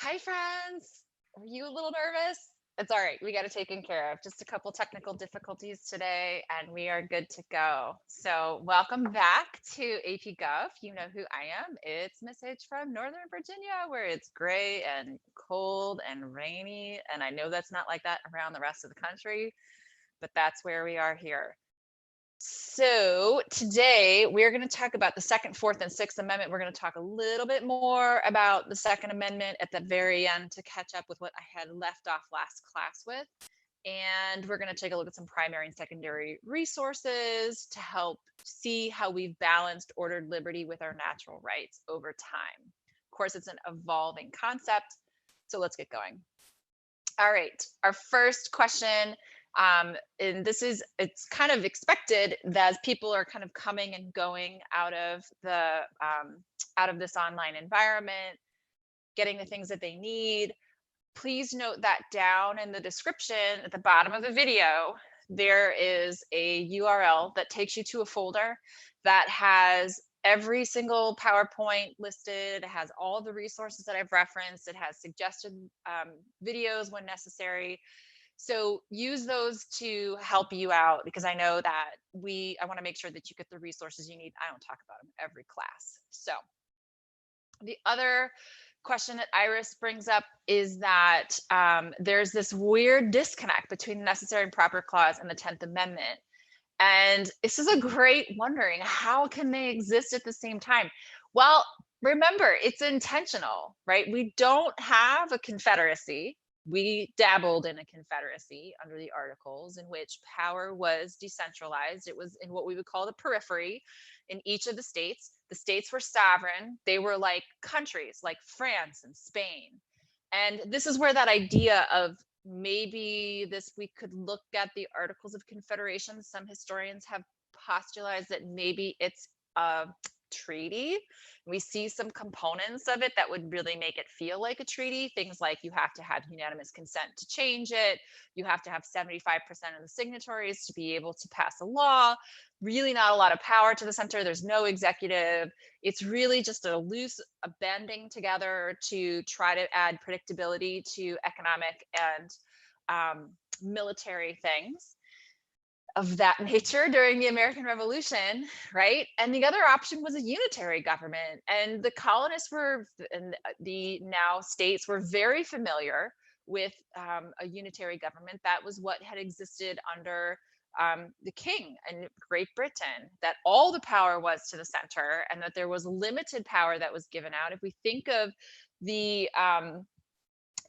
Hi, friends. Are you a little nervous? It's all right. We got it taken care of. Just a couple technical difficulties today, and we are good to go. So, welcome back to AP Gov. You know who I am. It's Miss H from Northern Virginia, where it's gray and cold and rainy. And I know that's not like that around the rest of the country, but that's where we are here. So today we're going to talk about the Second, Fourth, and Sixth Amendment. We're going to talk a little bit more about the Second Amendment at the very end to catch up with what I had left off last class with. And we're going to take a look at some primary and secondary resources to help see how we've balanced ordered liberty with our natural rights over time. Of course, it's an evolving concept. So let's get going. All right, our first question, and it's kind of expected that as people are kind of coming and going out of this online environment, getting the things that they need. Please note that down in the description at the bottom of the video, there is a URL that takes you to a folder that has every single PowerPoint listed. It has all the resources that I've referenced. It has suggested videos when necessary. So use those to help you out, because I know that I want to make sure that you get the resources you need. I don't talk about them every class. So the other question that Iris brings up is that there's this weird disconnect between the necessary and proper clause and the 10th Amendment. And this is a great wondering, how can they exist at the same time? Well, remember, it's intentional, right? We don't have a confederacy. We dabbled in a confederacy under the Articles in which power was decentralized. It was in what we would call the periphery in each of the states. The states were sovereign. They were like countries like France and Spain. And this is where that idea of maybe we could look at the Articles of Confederation. Some historians have postulated that maybe it's a treaty. We see some components of it that would really make it feel like a treaty. Things like you have to have unanimous consent to change it. You have to have 75% of the signatories to be able to pass a law. Really not a lot of power to the center. There's no executive. It's really just a bending together to try to add predictability to economic and military things of that nature during the American Revolution, right? And the other option was a unitary government. And the colonists and the now states were very familiar with a unitary government. That was what had existed under the king in Great Britain, that all the power was to the center and that there was limited power that was given out. If we think of the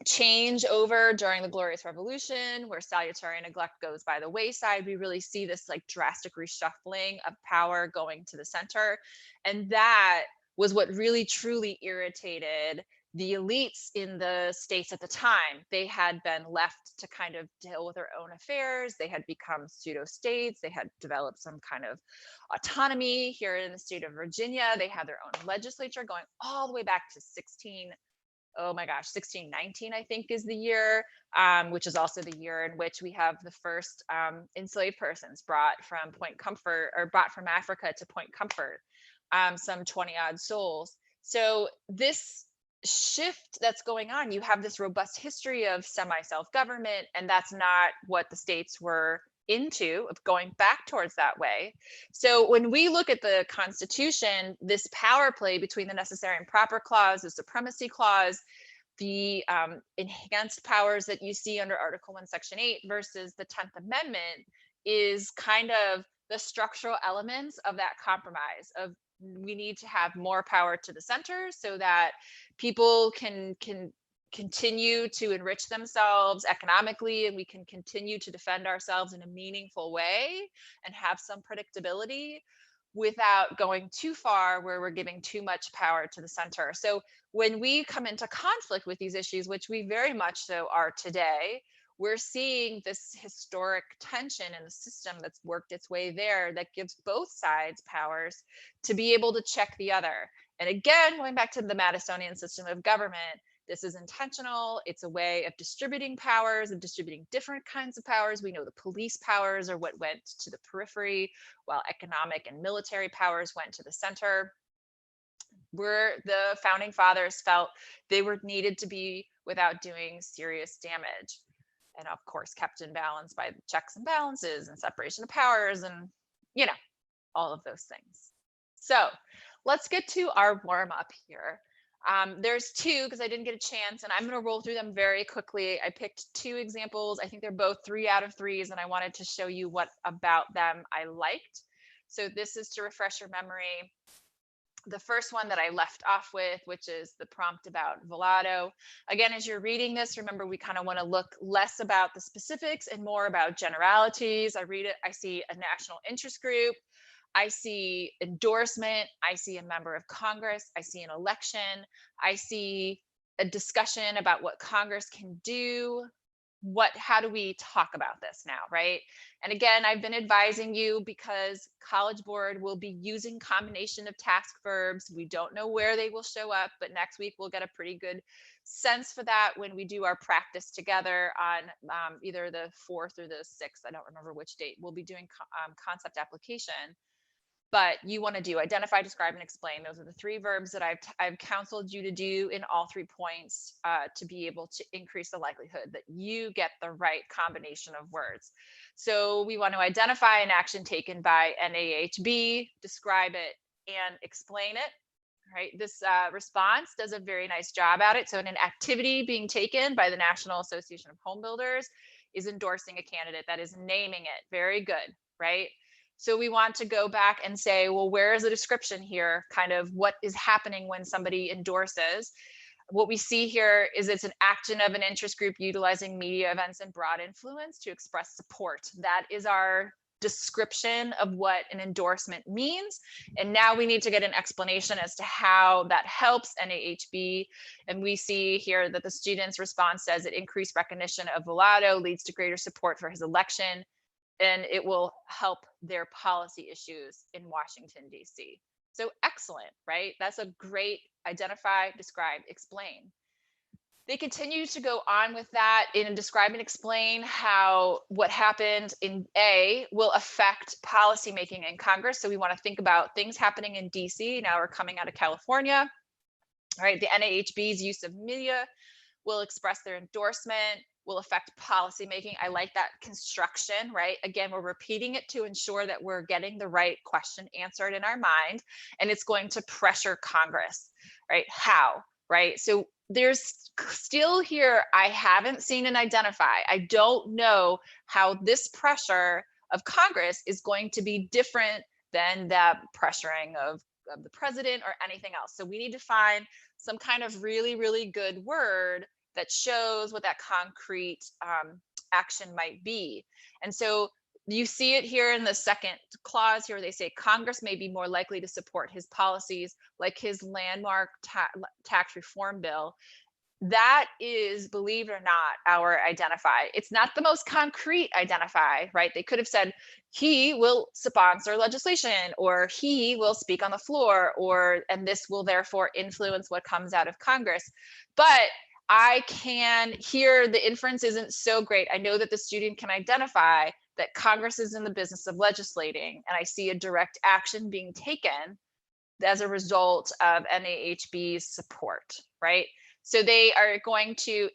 change over during the Glorious Revolution, where salutary neglect goes by the wayside, we really see this like drastic reshuffling of power going to the center. And that was what really truly irritated the elites in the states at the time. They had been left to kind of deal with their own affairs. They had become pseudo states. They had developed some kind of autonomy. Here in the state of Virginia, they had their own legislature going all the way back to 1619, I think, is the year, which is also the year in which we have the first enslaved persons brought from Point Comfort, or brought from Africa to Point Comfort, some 20 odd souls. So this shift that's going on, you have this robust history of semi-self-government, and that's not what the states were into, of going back towards that way. So when we look at the Constitution, this power play between the necessary and proper clause, the supremacy clause, the enhanced powers that you see under Article 1, Section 8 versus the 10th Amendment is kind of the structural elements of that compromise of we need to have more power to the center so that people can continue to enrich themselves economically, and we can continue to defend ourselves in a meaningful way and have some predictability without going too far where we're giving too much power to the center. So when we come into conflict with these issues, which we very much so are today, we're seeing this historic tension in the system that's worked its way there that gives both sides powers to be able to check the other. And again, going back to the Madisonian system of government, this is intentional. It's a way of distributing powers, of distributing different kinds of powers. We know the police powers are what went to the periphery, while economic and military powers went to the center. where the founding fathers felt they were needed to be without doing serious damage. And of course, kept in balance by checks and balances and separation of powers and, you know, all of those things. So let's get to our warm up here. There's two because I didn't get a chance, and I'm going to roll through them very quickly. I picked two examples. I think they're both 3 out of 3s, and I wanted to show you what about them I liked. So this is to refresh your memory. The first one that I left off with, which is the prompt about Volato. Again, as you're reading this, remember we kind of want to look less about the specifics and more about generalities. I read it, I see a national interest group, I see endorsement, I see a member of Congress, I see an election, I see a discussion about what Congress can do. How do we talk about this now, right? And again, I've been advising you because College Board will be using combination of task verbs. We don't know where they will show up, but next week we'll get a pretty good sense for that when we do our practice together on either the 4th or the 6th. I don't remember which date. We'll be doing concept application. But you want to do identify, describe, and explain. Those are the 3 verbs that I've counseled you to do in all 3 points to be able to increase the likelihood that you get the right combination of words. So we want to identify an action taken by NAHB, describe it, and explain it. Right. This response does a very nice job at it. So an activity being taken by the National Association of Home Builders is endorsing a candidate, that is naming it. Very good, right? So we want to go back and say, well, where is the description here? Kind of what is happening when somebody endorses. What we see here is it's an action of an interest group utilizing media events and broad influence to express support. That is our description of what an endorsement means. And now we need to get an explanation as to how that helps NAHB. And we see here that the student's response says it increased recognition of Volato leads to greater support for his election, and it will help their policy issues in Washington, D.C. So excellent, right? That's a great identify, describe, explain. They continue to go on with that in describe and explain how what happened in A will affect policymaking in Congress. So we want to think about things happening in DC. Now we're coming out of California. All right, the NAHB's use of media will express their endorsement, will affect policymaking. I like that construction, right? Again, we're repeating it to ensure that we're getting the right question answered in our mind, and it's going to pressure Congress, right? How, right? So there's still here, I haven't seen an identify. I don't know how this pressure of Congress is going to be different than the pressuring of the president or anything else. So we need to find some kind of really, really good word that shows what that concrete action might be. And so you see it here in the second clause here, they say Congress may be more likely to support his policies, like his landmark tax reform bill. That is, believe it or not, our identify. It's not the most concrete identify, right? They could have said he will sponsor legislation, or he will speak on the floor, or and this will therefore influence what comes out of Congress. But I can hear the inference isn't so great. I know that the student can identify that Congress is in the business of legislating, and I see a direct action being taken as a result of NAHB's support, right? So they are going to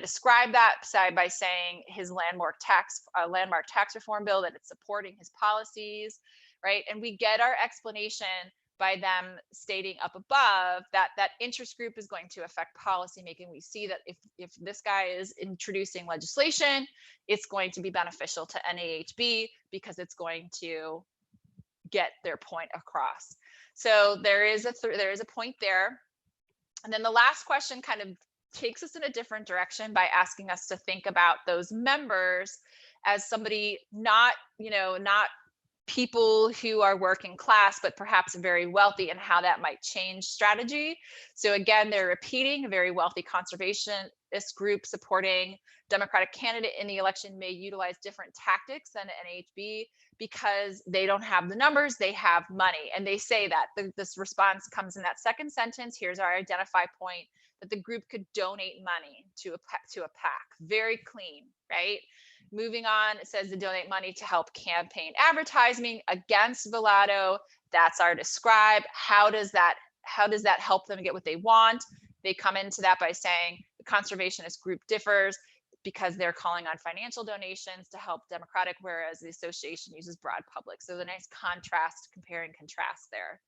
describe that side by saying his landmark tax reform bill, that it's supporting his policies, right? And we get our explanation by them stating up above that that interest group is going to affect policymaking. We see that if this guy is introducing legislation, it's going to be beneficial to NAHB because it's going to get their point across. So there is a point there. And then the last question kind of takes us in a different direction by asking us to think about those members as somebody not people who are working class, but perhaps very wealthy, and how that might change strategy. So again, they're repeating a very wealthy conservationist group supporting Democratic candidate in the election may utilize different tactics than NAHB because they don't have the numbers, they have money. And they say that this response comes in that second sentence. Here's our identify point, that the group could donate money to a PAC. Very clean, right? Moving on, it says to donate money to help campaign advertising against Volato. That's our describe. How does that how does that help them get what they want? They come into that by saying the conservationist group differs because they're calling on financial donations to help democratic, whereas the association uses broad public. So the nice contrast, compare and contrast there.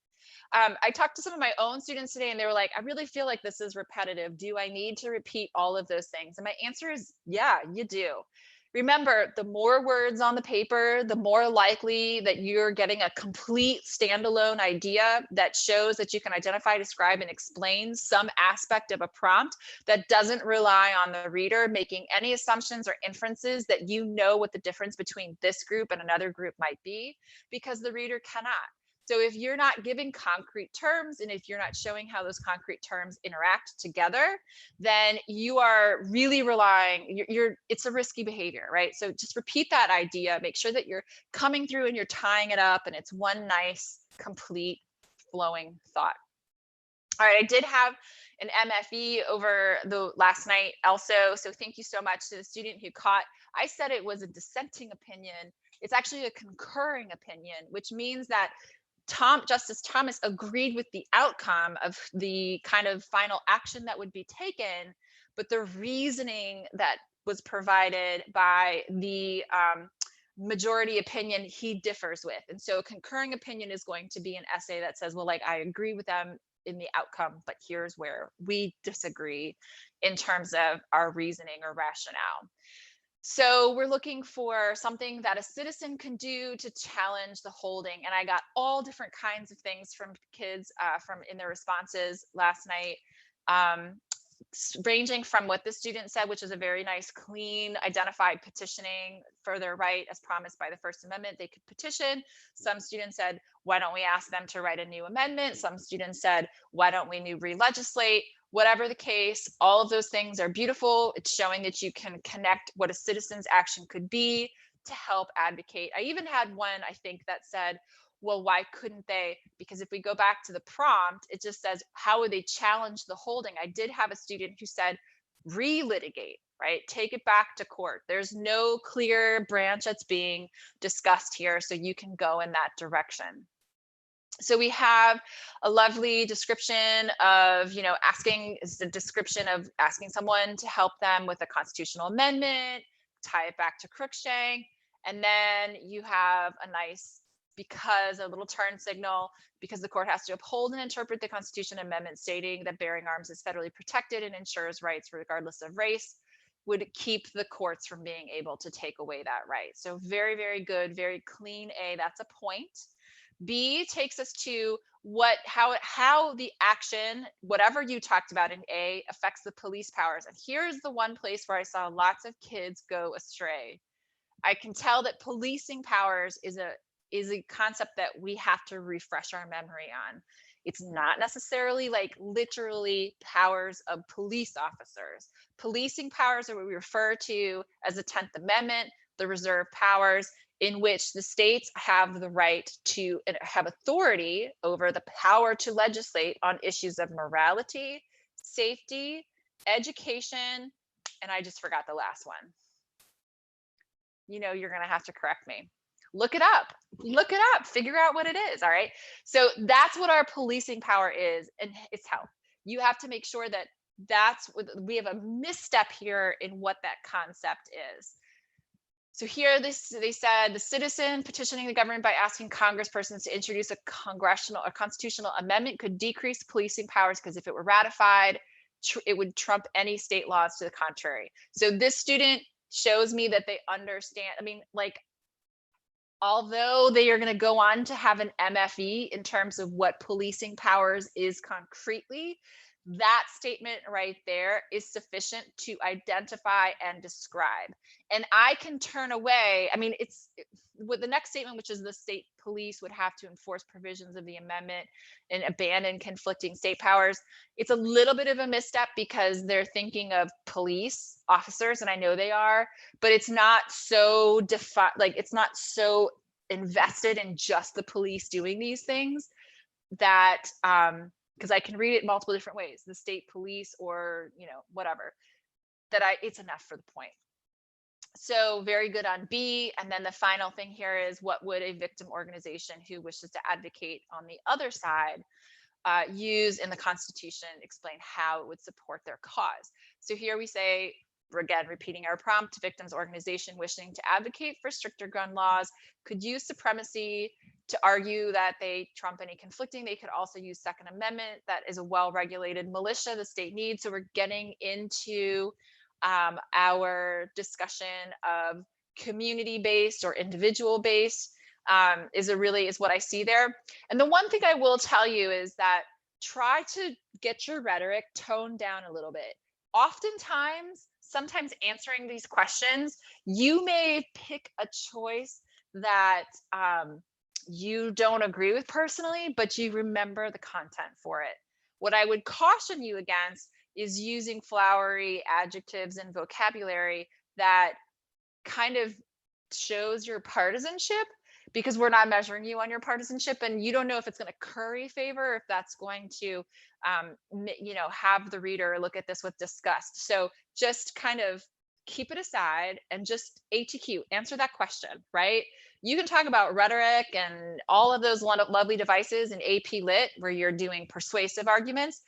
I talked to some of my own students today and they were like, I really feel like this is repetitive. Do I need to repeat all of those things? And my answer is, yeah, you do. Remember, the more words on the paper, the more likely that you're getting a complete standalone idea that shows that you can identify, describe, and explain some aspect of a prompt that doesn't rely on the reader making any assumptions or inferences that you know what the difference between this group and another group might be, because the reader cannot. So if you're not giving concrete terms and if you're not showing how those concrete terms interact together, then you are really relying, it's a risky behavior, right? So just repeat that idea, make sure that you're coming through and you're tying it up and it's one nice, complete, flowing thought. All right, I did have an MFE over the last night also. So thank you so much to the student who caught, I said it was a dissenting opinion. It's actually a concurring opinion, which means that Justice Thomas agreed with the outcome of the kind of final action that would be taken, but the reasoning that was provided by the majority opinion he differs with. And so a concurring opinion is going to be an essay that says, well, like, I agree with them in the outcome, but here's where we disagree in terms of our reasoning or rationale. So we're looking for something that a citizen can do to challenge the holding. And I got all different kinds of things from kids from in their responses last night, ranging from what the student said, which is a very nice, clean, identified petitioning for their right as promised by the First Amendment. They could petition. Some students said, why don't we ask them to write a new amendment? Some students said, why don't we new re-legislate? Whatever the case, all of those things are beautiful. It's showing that you can connect what a citizen's action could be to help advocate. I even had one, I think, that said, well, why couldn't they? Because if we go back to the prompt, it just says, how would they challenge the holding? I did have a student who said, relitigate, right? Take it back to court. There's no clear branch that's being discussed here, so you can go in that direction. So we have a lovely description of, asking someone to help them with a constitutional amendment, tie it back to Cruikshank. And then you have a nice, a little turn signal, because the court has to uphold and interpret the Constitution amendment stating that bearing arms is federally protected and ensures rights regardless of race, would keep the courts from being able to take away that right. So very, very good, very clean A, that's a point. B takes us to how the action, whatever you talked about in A, affects the police powers. And here's the one place where I saw lots of kids go astray. I can tell that policing powers is a concept that we have to refresh our memory on. It's not necessarily like literally powers of police officers. Policing powers are what we refer to as the 10th Amendment, the reserve powers, in which the states have the right to have authority over the power to legislate on issues of morality, safety, education, and I just forgot the last one. You're going to have to correct me. Look it up, figure out what it is. All right. So that's what our policing power is, and it's health. You have to make sure that we have a misstep here in what that concept is. So here they said the citizen petitioning the government by asking congresspersons to introduce a constitutional amendment could decrease policing powers, because if it were ratified, it would trump any state laws to the contrary. So this student shows me that they understand. I mean, like, although they are going to go on to have an MFE in terms of what policing powers is concretely, that statement right there is sufficient to identify and describe. And I can turn away. I mean, it's with the next statement, which is the state police would have to enforce provisions of the amendment and abandon conflicting state powers. It's a little bit of a misstep because they're thinking of police officers, and I know they are, but it's not so it's not so invested in just the police doing these things that because I can read it multiple different ways, the state police or whatever, it's enough for the point. So very good on B. And then the final thing here is, what would a victim organization who wishes to advocate on the other side use in the Constitution explain how it would support their cause. So here we say, again, repeating our prompt, victims organization wishing to advocate for stricter gun laws could use supremacy to argue that they trump any conflicting. They could also use Second Amendment, that is a well-regulated militia the state needs. So we're getting into our discussion of community-based or individual-based is what I see there. And the one thing I will tell you is that try to get your rhetoric toned down a little bit. Oftentimes, sometimes answering these questions, you may pick a choice that you don't agree with personally, but you remember the content for it. What I would caution you against is using flowery adjectives and vocabulary that kind of shows your partisanship, because we're not measuring you on your partisanship, and you don't know if it's going to curry favor, if that's going to have the reader look at this with disgust. So just kind of keep it aside and just ATQ, answer that question, right? You can talk about rhetoric and all of those lovely devices in AP Lit where you're doing persuasive arguments.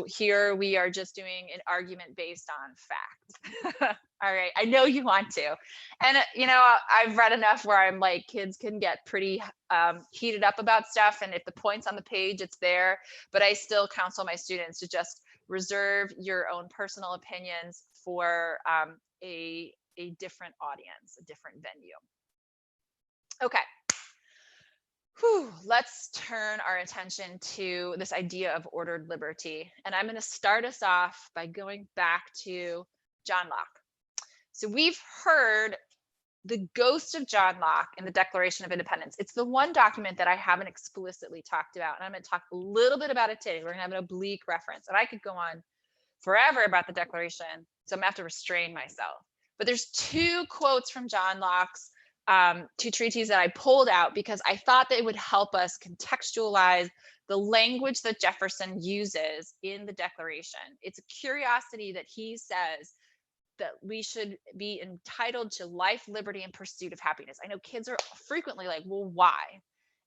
Here we are just doing an argument based on fact. All right, I know you want to. And, I've read enough where I'm like, kids can get pretty heated up about stuff. And if the point's on the page, it's there. But I still counsel my students to just reserve your own personal opinions for a different audience, a different venue. Okay. Let's turn our attention to this idea of ordered liberty. And I'm going to start us off by going back to John Locke. So we've heard the ghost of John Locke in the Declaration of Independence. It's the one document that I haven't explicitly talked about. And I'm going to talk a little bit about it today. We're going to have an oblique reference. And I could go on forever about the Declaration, so I'm going to have to restrain myself. But there's two quotes from John Locke's two treatises that I pulled out because I thought they would help us contextualize the language that Jefferson uses in the Declaration. It's a curiosity that he says that we should be entitled to life, liberty, and pursuit of happiness. I know kids are frequently like, well, why?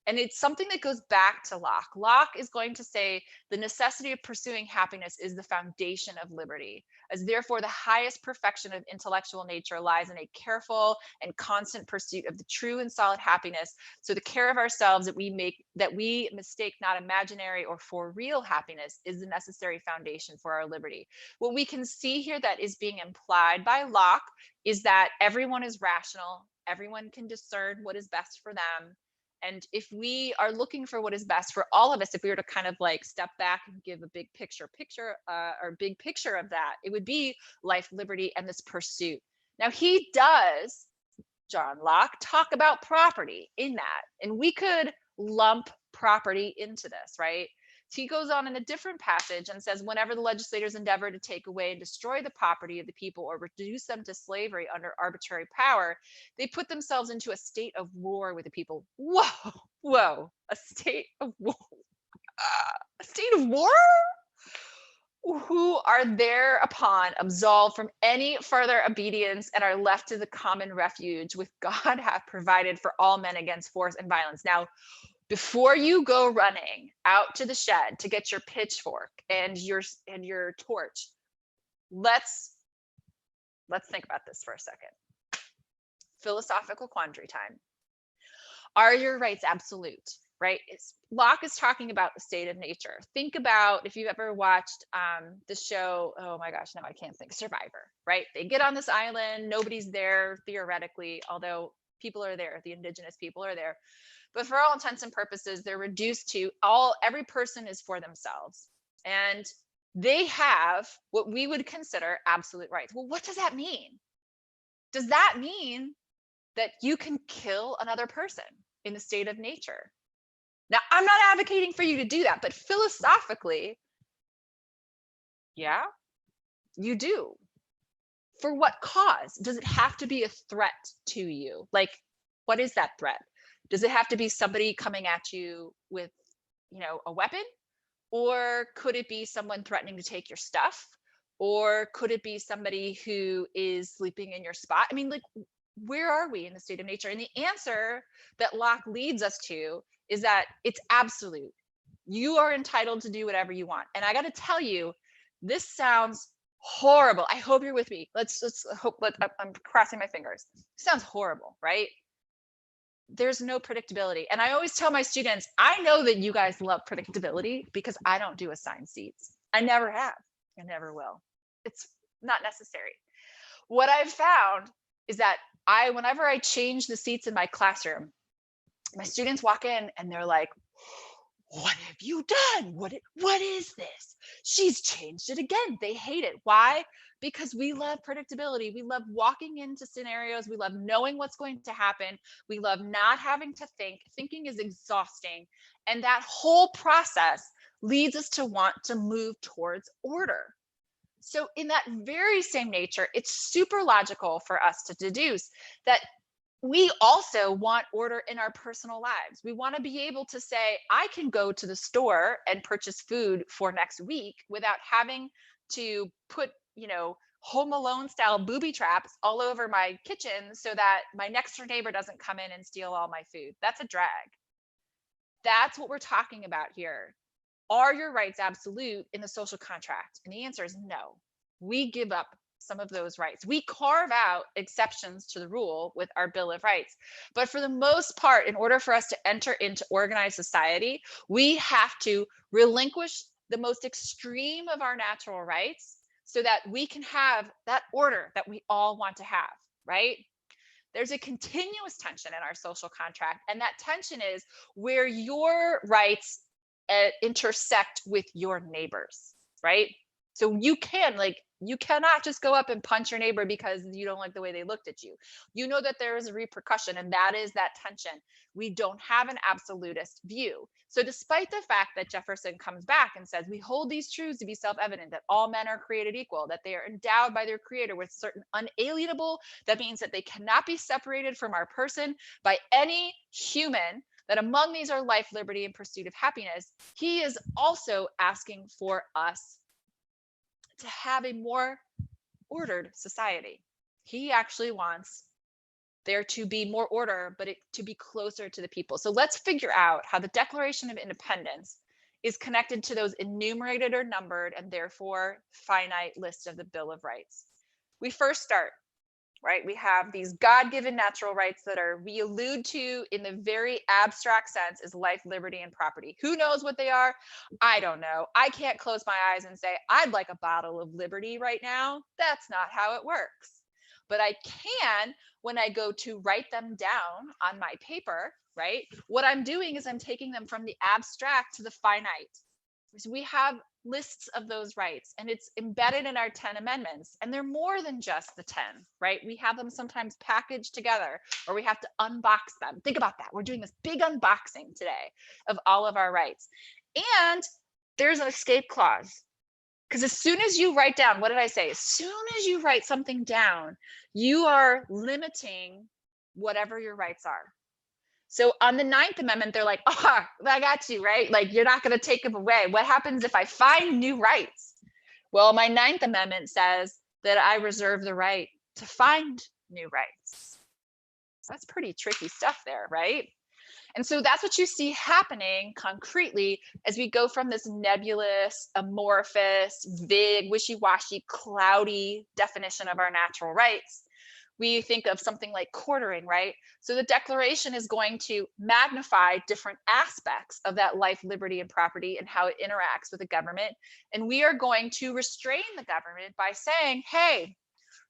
And it's something that goes back to Locke. Locke is going to say the necessity of pursuing happiness is the foundation of liberty, as therefore the highest perfection of intellectual nature lies in a careful and constant pursuit of the true and solid happiness. So the care of ourselves that we mistake not imaginary or for real happiness is the necessary foundation for our liberty. What we can see here that is being implied by Locke is that everyone is rational, everyone can discern what is best for them. And if we are looking for what is best for all of us, if we were to kind of like step back and give a big picture of that, it would be life, liberty, and this pursuit. Now he does, John Locke, talk about property in that, and we could lump property into this, right? He goes on in a different passage and says, whenever the legislators endeavor to take away and destroy the property of the people or reduce them to slavery under arbitrary power, they put themselves into a state of war with the people. Whoa, a state of war? A state of war? Who are thereupon absolved from any further obedience and are left to the common refuge with God hath provided for all men against force and violence. Now, before you go running out to the shed to get your pitchfork and your torch, let's think about this for a second. Philosophical quandary time. Are your rights absolute? Right? Locke is talking about the state of nature. Think about if you've ever watched the show, oh my gosh, now I can't think, Survivor, right? They get on this island, nobody's there theoretically, although people are there, the indigenous people are there. But for all intents and purposes, they're reduced to every person is for themselves. And they have what we would consider absolute rights. Well, what does that mean? Does that mean that you can kill another person in the state of nature? Now, I'm not advocating for you to do that, but philosophically, yeah, you do. For what cause? Does it have to be a threat to you? Like, what is that threat? Does it have to be somebody coming at you with, a weapon? Or could it be someone threatening to take your stuff? Or could it be somebody who is sleeping in your spot? I mean, like, where are we in the state of nature? And the answer that Locke leads us to is that it's absolute. You are entitled to do whatever you want. And I got to tell you, this sounds horrible. I hope you're with me. Let's hope. I'm crossing my fingers. Sounds horrible, right? There's no predictability. And I always tell my students, I know that you guys love predictability because I don't do assigned seats. I never have. I never will. It's not necessary. What I've found is that whenever I change the seats in my classroom, my students walk in and they're like, what have you done? What is this? She's changed it again. They hate it. Why? Because we love predictability. We love walking into scenarios. We love knowing what's going to happen. We love not having to think. Thinking is exhausting. And that whole process leads us to want to move towards order. So in that very same nature, it's super logical for us to deduce that we also want order in our personal lives. We want to be able to say, I can go to the store and purchase food for next week without having to put, Home Alone style booby traps all over my kitchen so that my next door neighbor doesn't come in and steal all my food. That's a drag. That's what we're talking about here. Are your rights absolute in the social contract? And the answer is no. We give up some of those rights. We carve out exceptions to the rule with our Bill of Rights. But for the most part, in order for us to enter into organized society, we have to relinquish the most extreme of our natural rights so that we can have that order that we all want to have, right? There's a continuous tension in our social contract, and that tension is where your rights intersect with your neighbors, right? So you cannot just go up and punch your neighbor because you don't like the way they looked at you. You know that there is a repercussion, and that is that tension. We don't have an absolutist view. So despite the fact that Jefferson comes back and says, we hold these truths to be self-evident, that all men are created equal, that they are endowed by their creator with certain unalienable, that means that they cannot be separated from our person by any human, that among these are life, liberty, and pursuit of happiness, he is also asking for us to have a more ordered society. He actually wants there to be more order, but to be closer to the people. So let's figure out how the Declaration of Independence is connected to those enumerated or numbered and therefore finite lists of the Bill of Rights. We first start, right? We have these God-given natural rights that we allude to in the very abstract sense as life, liberty, and property. Who knows what they are? I don't know. I can't close my eyes and say, I'd like a bottle of liberty right now. That's not how it works. But I can, when I go to write them down on my paper, right? What I'm doing is I'm taking them from the abstract to the finite. So we have lists of those rights, and it's embedded in our 10 amendments, and they're more than just the 10, right? We have them sometimes packaged together, or we have to unbox them. Think about that. We're doing this big unboxing today of all of our rights. And there's an escape clause, because as soon as you write down, what did I say? As soon as you write something down, you are limiting whatever your rights are. So on the 9th Amendment, they're like, oh, I got you, right? Like, you're not going to take them away. What happens if I find new rights? Well, my 9th Amendment says that I reserve the right to find new rights. That's pretty tricky stuff there, right? And so that's what you see happening concretely as we go from this nebulous, amorphous, vague, wishy-washy, cloudy definition of our natural rights. We think of something like quartering, right? So the Declaration is going to magnify different aspects of that life, liberty, and property and how it interacts with the government. And we are going to restrain the government by saying, hey,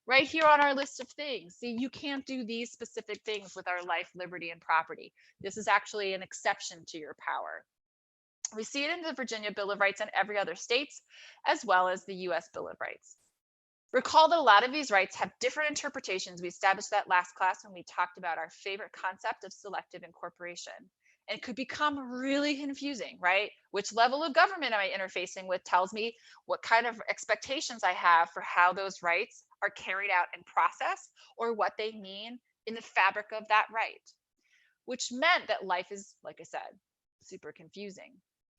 right here on our list of things, see, you can't do these specific things with our life, liberty, and property. This is actually an exception to your power. We see it in the Virginia Bill of Rights and every other states, as well as the US Bill of Rights. Recall that a lot of these rights have different interpretations. We established that last class when we talked about our favorite concept of selective incorporation. And it could become really confusing, right? Which level of government am I interfacing with tells me what kind of expectations I have for how those rights are carried out and processed, or what they mean in the fabric of that right. Which meant that life is, like I said, super confusing.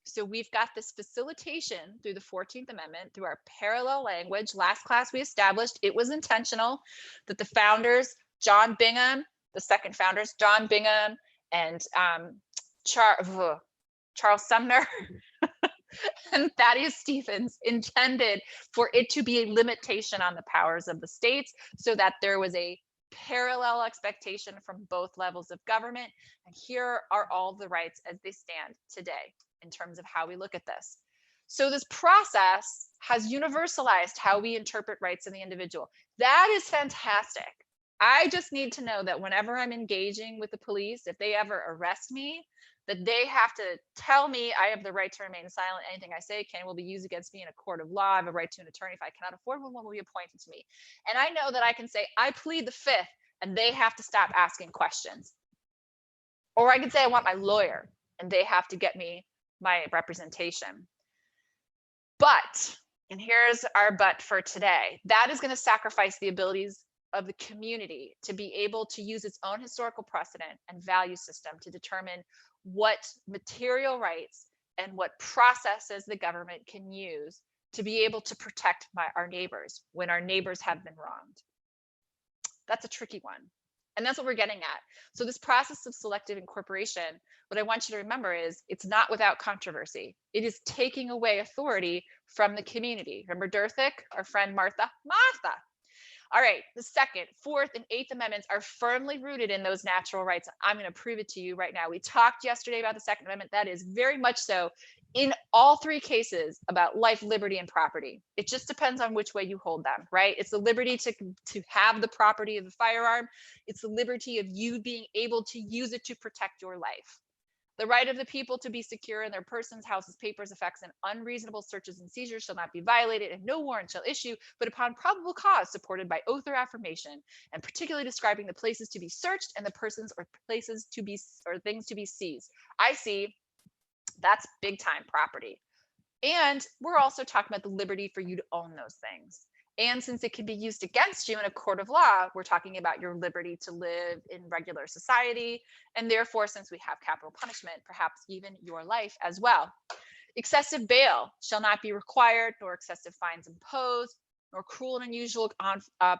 So we've got this facilitation through the 14th Amendment, through our parallel language. Last class we established it was intentional, that the founders, John Bingham, the second founders, John Bingham and Charles Sumner and Thaddeus Stevens intended for it to be a limitation on the powers of the states so that there was a parallel expectation from both levels of government. And here are all the rights as they stand today in terms of how we look at this. So this process has universalized how we interpret rights of the individual. That is fantastic. I just need to know that whenever I'm engaging with the police, if they ever arrest me, that they have to tell me I have the right to remain silent. Anything I say will be used against me in a court of law. I have a right to an attorney. If I cannot afford one will be appointed to me. And I know that I can say, I plead the fifth, and they have to stop asking questions. Or I can say, I want my lawyer, and they have to get me my representation. But, and here's our but for today, that is going to sacrifice the abilities of the community to be able to use its own historical precedent and value system to determine what material rights and what processes the government can use to be able to protect our neighbors when our neighbors have been wronged. That's a tricky one. And that's what we're getting at. So this process of selective incorporation, what I want you to remember is it's not without controversy. It is taking away authority from the community. Remember Derthick, our friend Martha? All right, the Second, Fourth, and Eighth Amendments are firmly rooted in those natural rights. I'm going to prove it to you right now. We talked yesterday about the Second Amendment. That is very much so in all three cases about life, liberty, and property. It just depends on which way you hold them, right? It's the liberty to have the property of the firearm. It's the liberty of you being able to use it to protect your life. The right of the people to be secure in their persons, houses, papers, effects, and unreasonable searches and seizures shall not be violated, and no warrant shall issue, but upon probable cause supported by oath or affirmation, and particularly describing the places to be searched and the persons or places to be or things to be seized. I see that's big time property. And we're also talking about the liberty for you to own those things. And since it can be used against you in a court of law, we're talking about your liberty to live in regular society. And therefore, since we have capital punishment, perhaps even your life as well. Excessive bail shall not be required, nor excessive fines imposed, nor cruel and unusual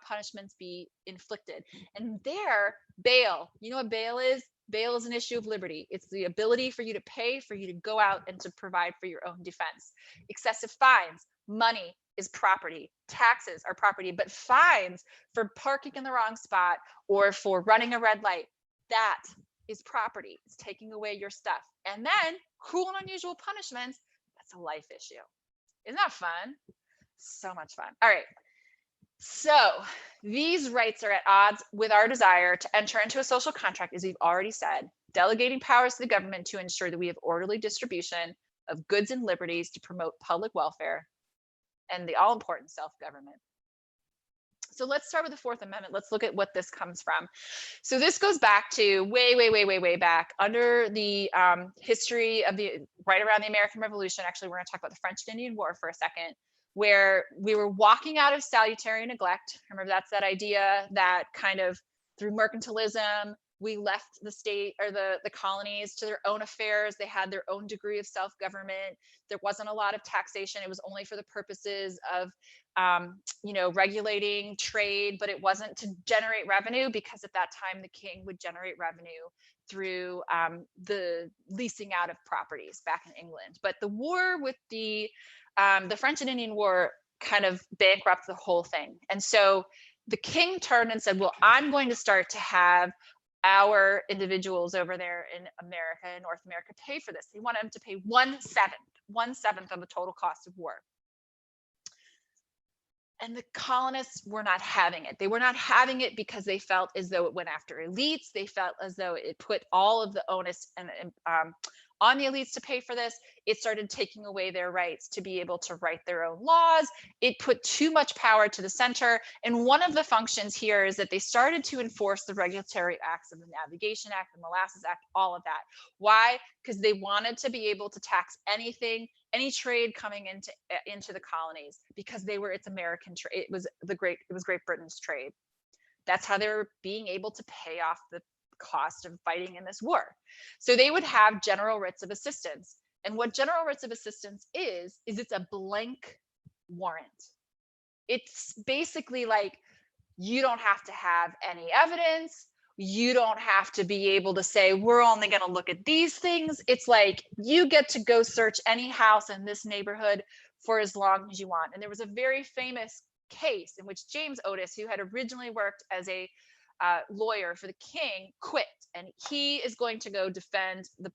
punishments be inflicted. And there, bail, you know what bail is? Bail is an issue of liberty. It's the ability for you to pay, for you to go out and to provide for your own defense. Excessive fines, money is property. Taxes are property, but fines for parking in the wrong spot or for running a red light, that is property. It's taking away your stuff. And then cruel and unusual punishments, that's a life issue. Isn't that fun? So much fun. All right. So these rights are at odds with our desire to enter into a social contract, as we've already said, delegating powers to the government to ensure that we have orderly distribution of goods and liberties to promote public welfare and the all-important self-government. So let's start with the Fourth Amendment. Let's look at what this comes from. So this goes back to way back under the history of right around the American Revolution. Actually, we're going to talk about the French and Indian War for a second, where we were walking out of salutary neglect. Remember, that's that idea that kind of through mercantilism, we left the state or the colonies to their own affairs. They had their own degree of self-government. There wasn't a lot of taxation. It was only for the purposes of, regulating trade, but it wasn't to generate revenue, because at that time the king would generate revenue through the leasing out of properties back in England. But the war with the French and Indian War kind of bankrupted the whole thing. And so the king turned and said, well, I'm going to start to have our individuals over there in America, in North America, pay for this. They wanted them to pay 1/7 of the total cost of war. And the colonists were not having it. They were not having it because they felt as though it went after elites. They felt as though it put all of the onus on the elites to pay for this. It started taking away their rights to be able to write their own laws. It put too much power to the center. And one of the functions here is that they started to enforce the regulatory acts of the Navigation Act, the Molasses Act, all of that. Why? Because they wanted to be able to tax anything, any trade coming into the colonies, because it's American trade. It was Great Britain's trade. That's how they were being able to pay off the cost of fighting in this war. So they would have general writs of assistance. And what general writs of assistance is it's a blank warrant. It's basically like, you don't have to have any evidence. You don't have to be able to say, we're only going to look at these things. It's like, you get to go search any house in this neighborhood for as long as you want. And there was a very famous case in which James Otis, who had originally worked as a lawyer for the king, quit, and he is going to go defend the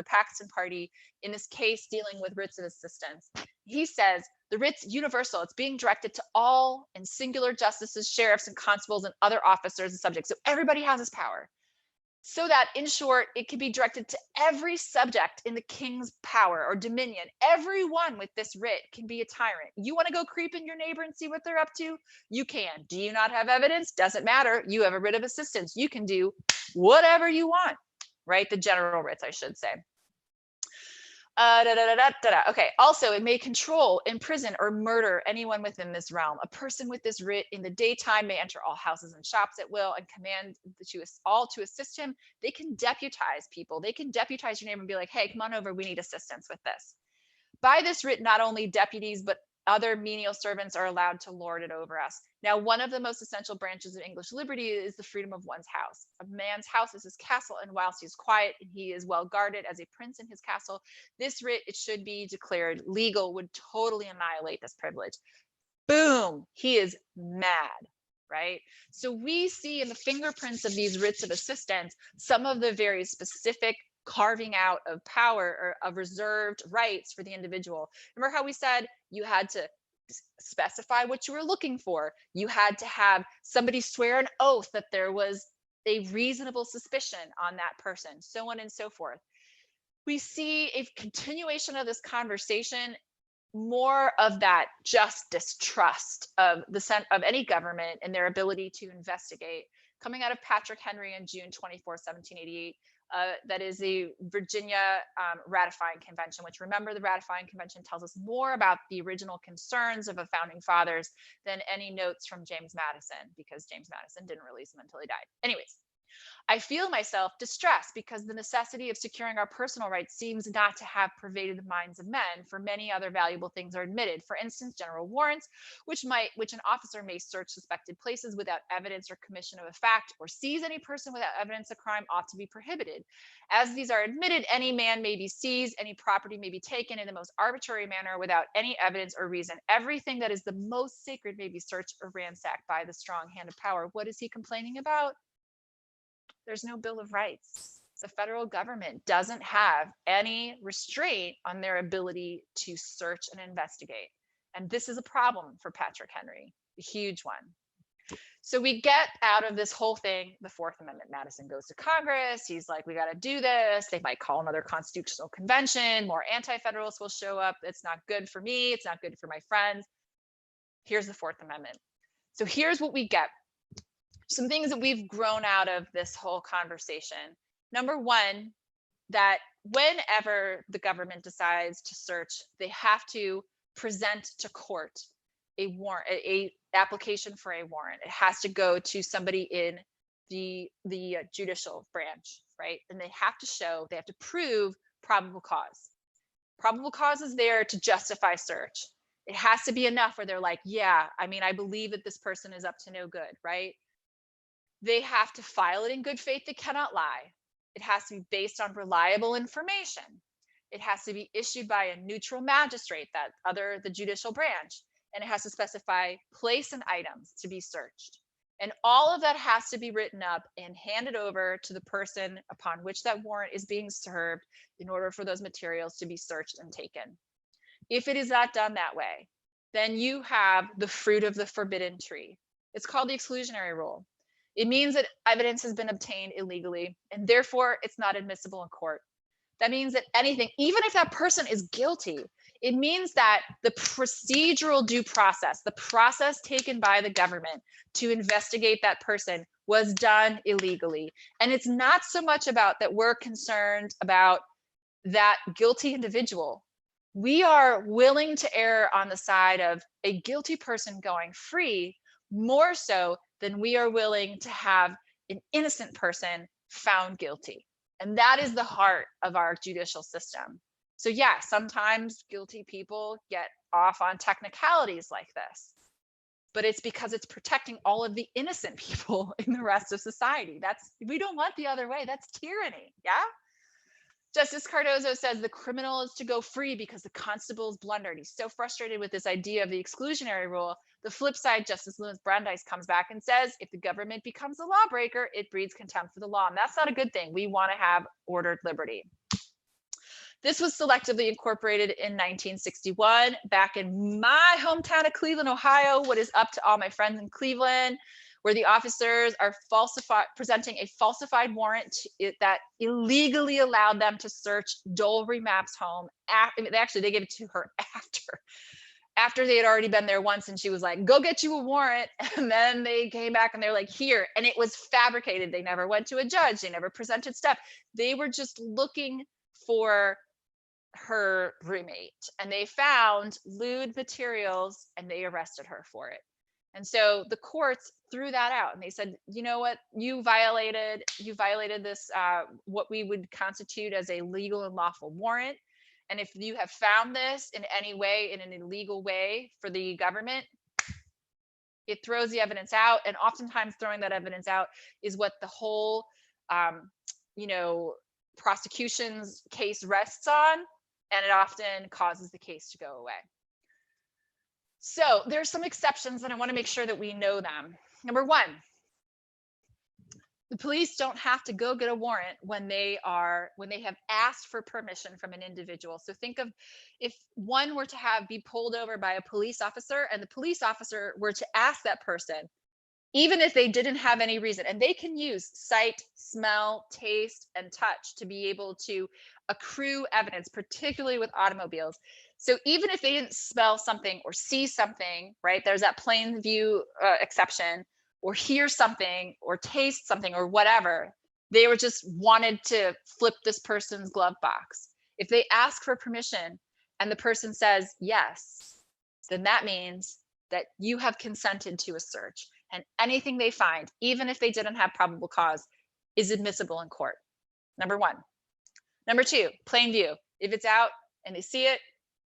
Paxton Party in this case dealing with writs of assistance. He says the writ's universal. It's being directed to all and singular justices, sheriffs, and constables, and other officers and subjects. So everybody has this power. So that, in short, it can be directed to every subject in the king's power or dominion. Everyone with this writ can be a tyrant. You want to go creep in your neighbor and see what they're up to? You can. Do you not have evidence? Doesn't matter. You have a writ of assistance. You can do whatever you want, right? The general writs, I should say. Okay. Also, it may control, imprison, or murder anyone within this realm. A person with this writ in the daytime may enter all houses and shops at will and command all to assist him. They can deputize people. They can deputize your neighbor and be like, hey, come on over. We need assistance with this. By this writ, not only deputies, but other menial servants are allowed to lord it over us. Now, one of the most essential branches of English liberty is the freedom of one's house. A man's house is his castle, and whilst he is quiet and he is well guarded as a prince in his castle, this writ, it should be declared legal, would totally annihilate this privilege. Boom, he is mad, right? So we see in the fingerprints of these writs of assistance some of the very specific carving out of power or of reserved rights for the individual. Remember how we said you had to specify what you were looking for. You had to have somebody swear an oath that there was a reasonable suspicion on that person, so on and so forth. We see a continuation of this conversation, more of that just distrust of any government and their ability to investigate, coming out of Patrick Henry in June 24, 1788. That is the Virginia ratifying convention, which, remember, the ratifying convention tells us more about the original concerns of the founding fathers than any notes from James Madison, because James Madison didn't release them until he died. Anyways, I feel myself distressed because the necessity of securing our personal rights seems not to have pervaded the minds of men, for many other valuable things are admitted. For instance, general warrants, which an officer may search suspected places without evidence or commission of a fact, or seize any person without evidence of crime, ought to be prohibited. As these are admitted, any man may be seized, any property may be taken in the most arbitrary manner without any evidence or reason. Everything that is the most sacred may be searched or ransacked by the strong hand of power. What is he complaining about? There's no Bill of Rights. The federal government doesn't have any restraint on their ability to search and investigate. And this is a problem for Patrick Henry, a huge one. So we get out of this whole thing the Fourth Amendment. Madison goes to Congress. He's like, we got to do this. They might call another constitutional convention. More anti-federalists will show up. It's not good for me. It's not good for my friends. Here's the Fourth Amendment. So here's what we get. Some things that we've grown out of this whole conversation. Number one, that whenever the government decides to search, they have to present to court a warrant, a application for a warrant. It has to go to somebody in the judicial branch, right? And they have to prove probable cause. Probable cause is there to justify search. It has to be enough where they're like, yeah, I mean, I believe that this person is up to no good, right? They have to file it in good faith. They cannot lie. It has to be based on reliable information. It has to be issued by a neutral magistrate, the judicial branch, and it has to specify place and items to be searched. And all of that has to be written up and handed over to the person upon which that warrant is being served in order for those materials to be searched and taken. If it is not done that way, then you have the fruit of the forbidden tree. It's called the exclusionary rule. It means that evidence has been obtained illegally, and therefore it's not admissible in court. That means that anything, even if that person is guilty, it means that the procedural due process, the process taken by the government to investigate that person, was done illegally. And it's not so much about that we're concerned about that guilty individual. We are willing to err on the side of a guilty person going free, more so than we are willing to have an innocent person found guilty. And that is the heart of our judicial system. So yeah, sometimes guilty people get off on technicalities like this. but it's because it's protecting all of the innocent people in the rest of society. We don't want the other way. That's tyranny. Yeah. Justice Cardozo says the criminal is to go free because the constable is blundered. He's so frustrated with this idea of the exclusionary rule. The flip side, Justice Lewis Brandeis comes back and says, if the government becomes a lawbreaker, it breeds contempt for the law. And that's not a good thing. We want to have ordered liberty. This was selectively incorporated in 1961, back in my hometown of Cleveland, Ohio. What is up to all my friends in Cleveland, where the officers are presenting a falsified warrant that illegally allowed them to search Dolby Mapp's home. They gave it to her after they had already been there once, and she was like, go get you a warrant. And then they came back and they're like, here. And it was fabricated. They never went to a judge. They never presented stuff. They were just looking for her roommate, and they found lewd materials and they arrested her for it. And so the courts threw that out and they said, you know what, you violated this, what we would constitute as a legal and lawful warrant. And if you have found this in any way, in an illegal way for the government, it throws the evidence out. And oftentimes throwing that evidence out is what the whole, prosecution's case rests on. And it often causes the case to go away. So there's some exceptions, and I want to make sure that we know them. Number one, the police don't have to go get a warrant when they have asked for permission from an individual. So think of if one were to be pulled over by a police officer, and the police officer were to ask that person, even if they didn't have any reason, and they can use sight, smell, taste, and touch to be able to accrue evidence, particularly with automobiles. So even if they didn't smell something or see something, right, there's that plain view exception, or hear something or taste something or whatever, they were just wanted to flip this person's glove box. If they ask for permission and the person says yes, then that means that you have consented to a search. And anything they find, even if they didn't have probable cause, is admissible in court. Number one. Number two, plain view. If it's out and they see it,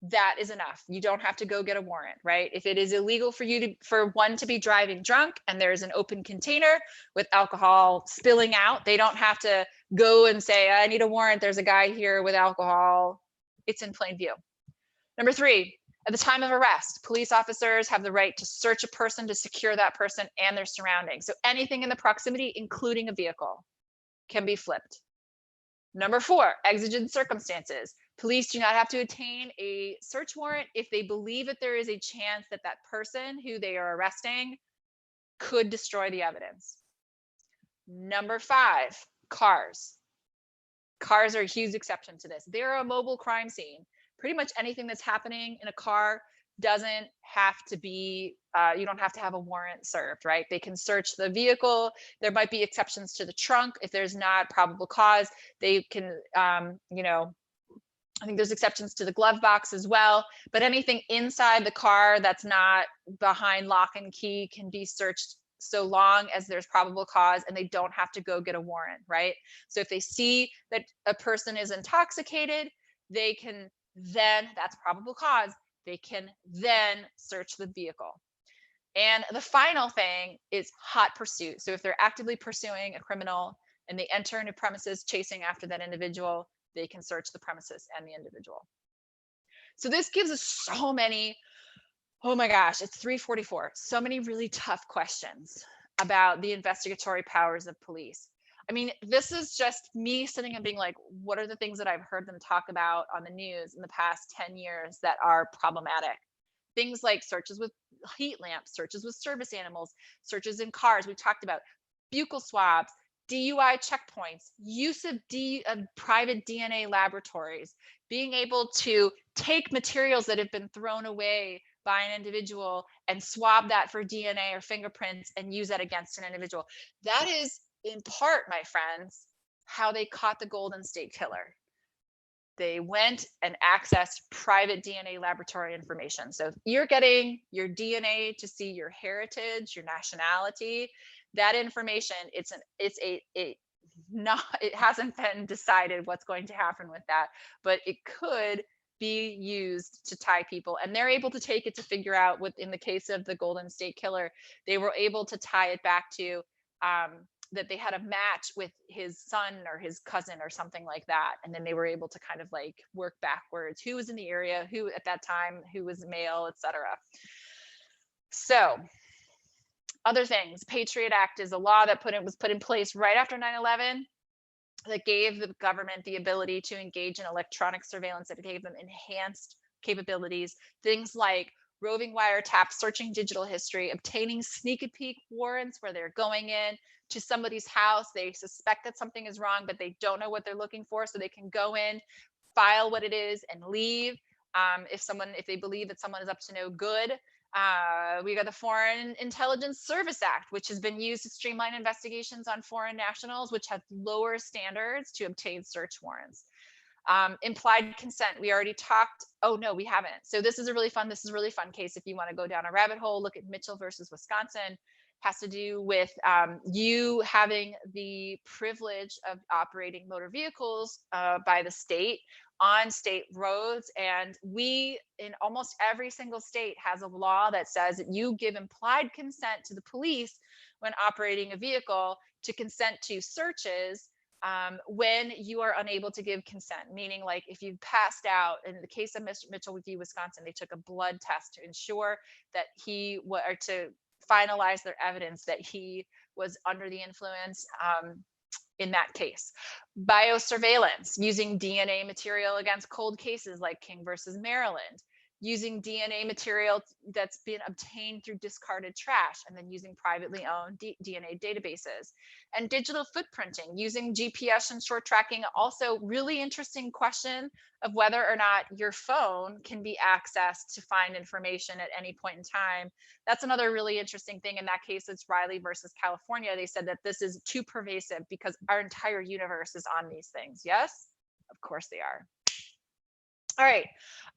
that is enough. You don't have to go get a warrant, right? If it is illegal for one to be driving drunk and there's an open container with alcohol spilling out, they don't have to go and say, I need a warrant. There's a guy here with alcohol. It's in plain view. Number three, at the time of arrest, police officers have the right to search a person to secure that person and their surroundings. So anything in the proximity, including a vehicle, can be flipped. Number four, exigent circumstances. Police do not have to obtain a search warrant if they believe that there is a chance that that person who they are arresting could destroy the evidence. Number five, cars. Cars are a huge exception to this. They're a mobile crime scene. Pretty much anything that's happening in a car doesn't have to be, you don't have to have a warrant served, right? They can search the vehicle. There might be exceptions to the trunk. If there's not probable cause, they can, I think there's exceptions to the glove box as well, but anything inside the car that's not behind lock and key can be searched so long as there's probable cause and they don't have to go get a warrant, right? So if they see that a person is intoxicated, they can then, that's probable cause, they can then search the vehicle. And the final thing is hot pursuit. So if they're actively pursuing a criminal and they enter into premises chasing after that individual, they can search the premises and the individual. So this gives us so many, oh my gosh, it's 3:44. So many really tough questions about the investigatory powers of police. I mean, this is just me sitting and being like, what are the things that I've heard them talk about on the news in the past 10 years that are problematic? Things like searches with heat lamps, searches with service animals, searches in cars. We talked about buccal swabs, DUI checkpoints, use of private DNA laboratories, being able to take materials that have been thrown away by an individual and swab that for DNA or fingerprints and use that against an individual. That is, in part, my friends, how they caught the Golden State Killer. They went and accessed private DNA laboratory information. So if you're getting your DNA to see your heritage, your nationality, that information, it hasn't been decided what's going to happen with that, but it could be used to tie people. And they're able to take it to figure out what, in the case of the Golden State Killer, they were able to tie it back to that they had a match with his son or his cousin or something like that. And then they were able to kind of like work backwards, who was in the area, who at that time, who was male, etc. So other things, Patriot Act is a law that was put in place right after 9/11 that gave the government the ability to engage in electronic surveillance, that gave them enhanced capabilities, things like roving wiretaps, searching digital history, obtaining sneak peek warrants where they're going in to somebody's house. They suspect that something is wrong, but they don't know what they're looking for, so they can go in, file what it is, and leave. If they believe that someone is up to no good. We got the Foreign Intelligence Service Act, which has been used to streamline investigations on foreign nationals, which have lower standards to obtain search warrants. Implied consent, we already talked. Oh no, we haven't. So this is a really fun case. If you want to go down a rabbit hole, look at Mitchell versus Wisconsin. Has to do with you having the privilege of operating motor vehicles by the state on state roads. And we, in almost every single state, has a law that says that you give implied consent to the police when operating a vehicle to consent to searches when you are unable to give consent, meaning like if you passed out. In the case of Mr. Mitchell v. Wisconsin, they took a blood test to ensure that or to finalize their evidence that he was under the influence in that case. Biosurveillance, using DNA material against cold cases like King versus Maryland, using DNA material that's been obtained through discarded trash, and then using privately owned DNA databases. And digital footprinting, using GPS and short tracking. Also, really interesting question of whether or not your phone can be accessed to find information at any point in time. That's another really interesting thing. In that case, it's Riley versus California. They said that this is too pervasive because our entire universe is on these things. Yes, of course they are. All right,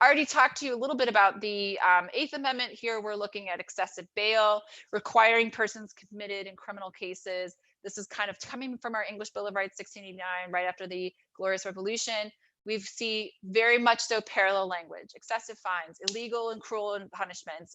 I already talked to you a little bit about the Eighth Amendment. Here we're looking at excessive bail, requiring persons committed in criminal cases. This is kind of coming from our English Bill of Rights, 1689, right after the Glorious Revolution. We see very much so parallel language, excessive fines, illegal and cruel punishments.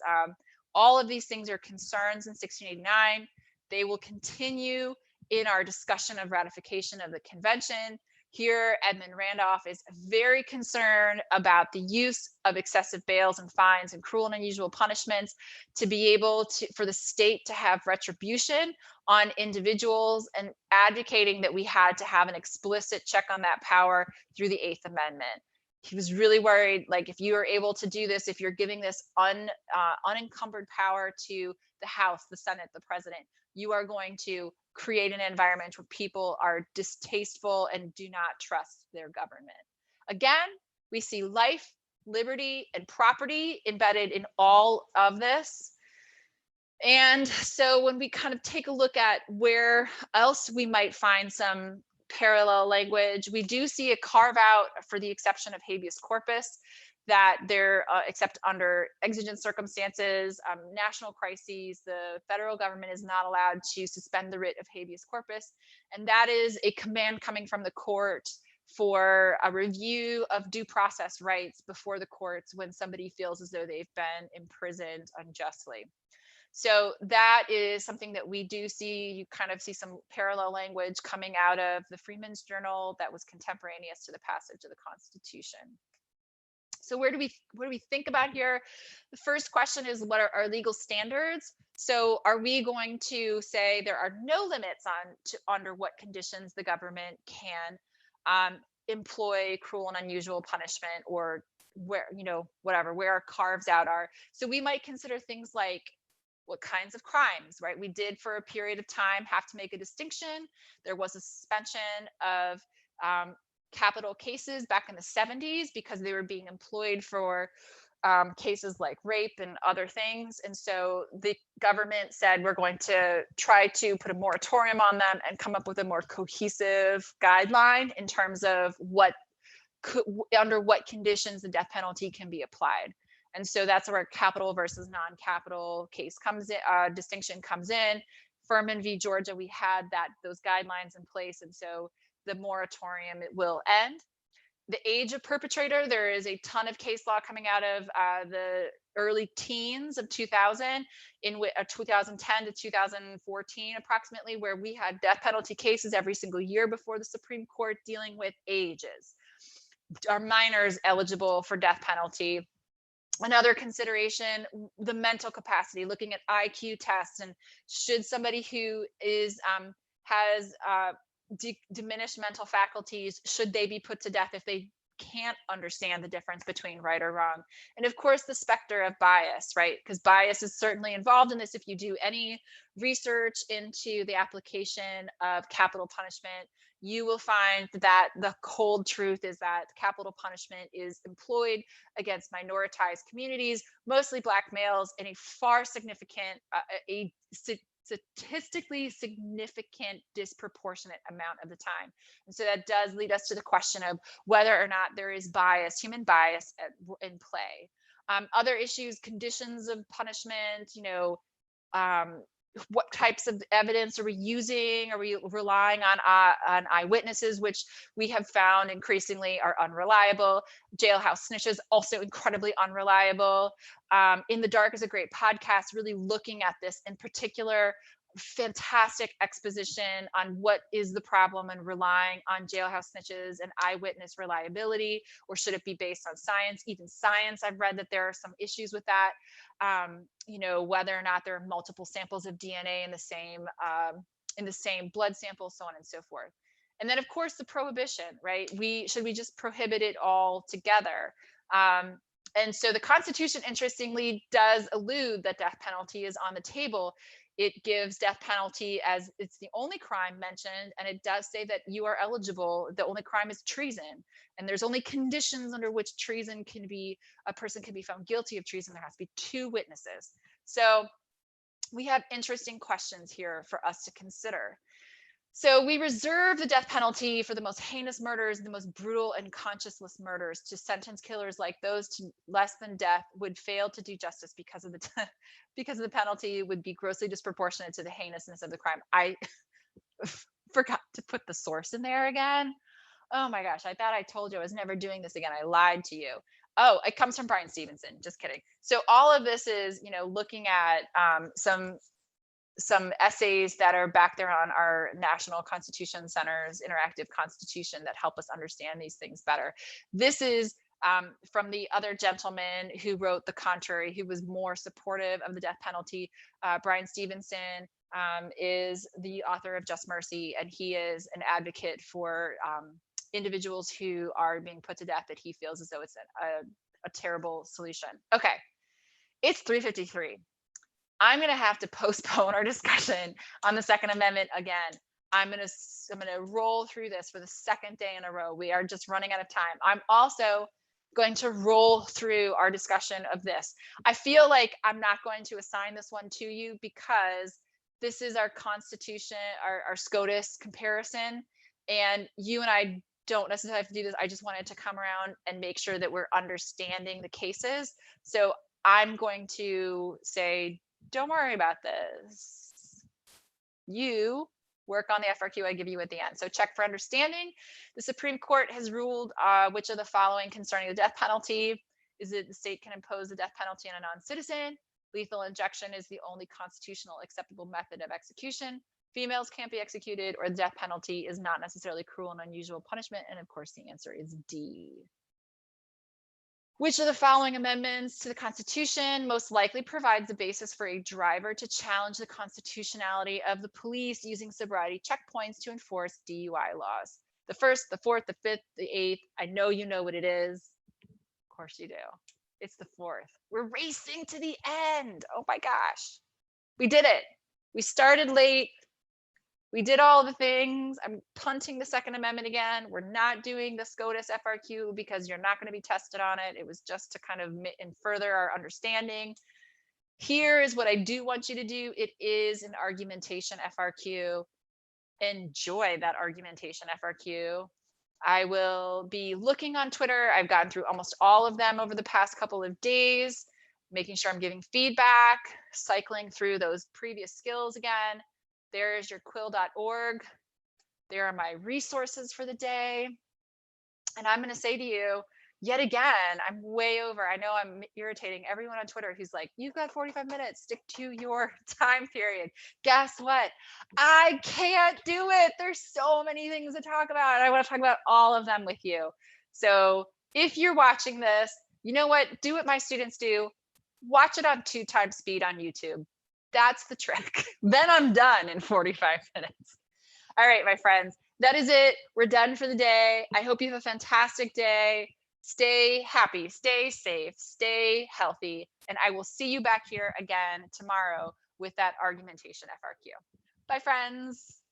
All of these things are concerns in 1689. They will continue in our discussion of ratification of the convention. Here, Edmund Randolph is very concerned about the use of excessive bails and fines and cruel and unusual punishments to be able for the state to have retribution on individuals, and advocating that we had to have an explicit check on that power through the Eighth Amendment. He was really worried, like, if you are able to do this, if you're giving this unencumbered power to the House, the Senate, the President, you are going to create an environment where people are distasteful and do not trust their government. Again, we see life, liberty, and property embedded in all of this. And so when we kind of take a look at where else we might find some parallel language, we do see a carve out for the exception of habeas corpus, that they're except under exigent circumstances, national crises, the federal government is not allowed to suspend the writ of habeas corpus. And that is a command coming from the court for a review of due process rights before the courts when somebody feels as though they've been imprisoned unjustly. So that is something that we do see. You kind of see some parallel language coming out of the Freeman's Journal that was contemporaneous to the passage of the Constitution. So what do we think about here? The first question is, what are our legal standards? So are we going to say there are no limits under what conditions the government can employ cruel and unusual punishment, or where, whatever, where our carves out are? So we might consider things like what kinds of crimes, right? We did for a period of time have to make a distinction. There was a suspension of capital cases back in the 70s because they were being employed for cases like rape and other things. And so the government said, we're going to try to put a moratorium on them and come up with a more cohesive guideline in terms of under what conditions the death penalty can be applied. And so that's where capital versus non-capital case comes in, distinction comes in. Furman v. Georgia, we had those guidelines in place, and so the moratorium, it will end. The age of perpetrator, there is a ton of case law coming out of the early teens of 2000, 2010 to 2014 approximately, where we had death penalty cases every single year before the Supreme Court dealing with ages. Are minors eligible for death penalty? Another consideration, the mental capacity, looking at IQ tests, and should somebody who is has diminished mental faculties, should they be put to death if they can't understand the difference between right or wrong? And of course, the specter of bias, right? Because bias is certainly involved in this. If you do any research into the application of capital punishment, you will find that the cold truth is that capital punishment is employed against minoritized communities, mostly Black males, in a far significant, statistically significant, disproportionate amount of the time. And so that does lead us to the question of whether or not there is bias, human bias in play. Other issues, conditions of punishment, what types of evidence are we using? Are we relying on eyewitnesses, which we have found increasingly are unreliable? Jailhouse snitches, also incredibly unreliable. In the Dark is a great podcast, really looking at this in particular. Fantastic exposition on what is the problem and relying on jailhouse snitches and eyewitness reliability, or should it be based on science? Even science, I've read that there are some issues with that. Whether or not there are multiple samples of DNA in the same blood sample, so on and so forth. And then, of course, the prohibition, right? Should we just prohibit it all together? And so the Constitution, interestingly, does allude that death penalty is on the table. It gives death penalty as it's the only crime mentioned, and it does say that you are eligible. The only crime is treason, and there's only conditions under which a person can be found guilty of treason. There has to be 2 witnesses. So we have interesting questions here for us to consider. So we reserve the death penalty for the most heinous murders, the most brutal and conscienceless murders. To sentence killers like those to less than death would fail to do justice because of the penalty would be grossly disproportionate to the heinousness of the crime. I forgot to put the source in there again. Oh my gosh, I thought I told you I was never doing this again. I lied to you. Oh, it comes from Brian Stevenson. Just kidding. So all of this is, looking at some essays that are back there on our National Constitution Center's interactive constitution that help us understand these things better. This is from the other gentleman who wrote the contrary, who was more supportive of the death penalty. Brian Stevenson is the author of Just Mercy, and he is an advocate for individuals who are being put to death that he feels as though it's a terrible solution. Okay, it's 3:53. I'm going to have to postpone our discussion on the Second Amendment again. I'm going to roll through this for the second day in a row. We are just running out of time. I'm also going to roll through our discussion of this. I feel like I'm not going to assign this one to you because this is our Constitution, our SCOTUS comparison, and you and I don't necessarily have to do this. I just wanted to come around and make sure that we're understanding the cases. So I'm going to say, don't worry about this. You work on the FRQ I give you at the end. So check for understanding. The Supreme Court has ruled which of the following concerning the death penalty. Is it the state can impose the death penalty on a non-citizen? Lethal injection is the only constitutional acceptable method of execution. Females can't be executed, or the death penalty is not necessarily cruel and unusual punishment. And of course, the answer is D. Which of the following amendments to the Constitution most likely provides the basis for a driver to challenge the constitutionality of the police using sobriety checkpoints to enforce DUI laws? The 1st, the 4th, the 5th, the 8th. I know you know what it is. Of course you do. It's the 4th. We're racing to the end. Oh my gosh. We did it. We started late. We did all the things. I'm punting the Second Amendment again. We're not doing the SCOTUS FRQ because you're not going to be tested on it. It was just to kind of further our understanding. Here is what I do want you to do. It is an argumentation FRQ. Enjoy that argumentation FRQ. I will be looking on Twitter. I've gotten through almost all of them over the past couple of days, making sure I'm giving feedback, cycling through those previous skills again. There's your quill.org. There are my resources for the day. And I'm going to say to you, yet again, I'm way over. I know I'm irritating everyone on Twitter who's like, you've got 45 minutes, stick to your time period. Guess what? I can't do it. There's so many things to talk about. And I want to talk about all of them with you. So if you're watching this, you know what? Do what my students do. Watch it on 2x speed on YouTube. That's the trick. Then I'm done in 45 minutes. All right, my friends, that is it. We're done for the day. I hope you have a fantastic day. Stay happy, stay safe, stay healthy, and I will see you back here again tomorrow with that argumentation FRQ. Bye, friends.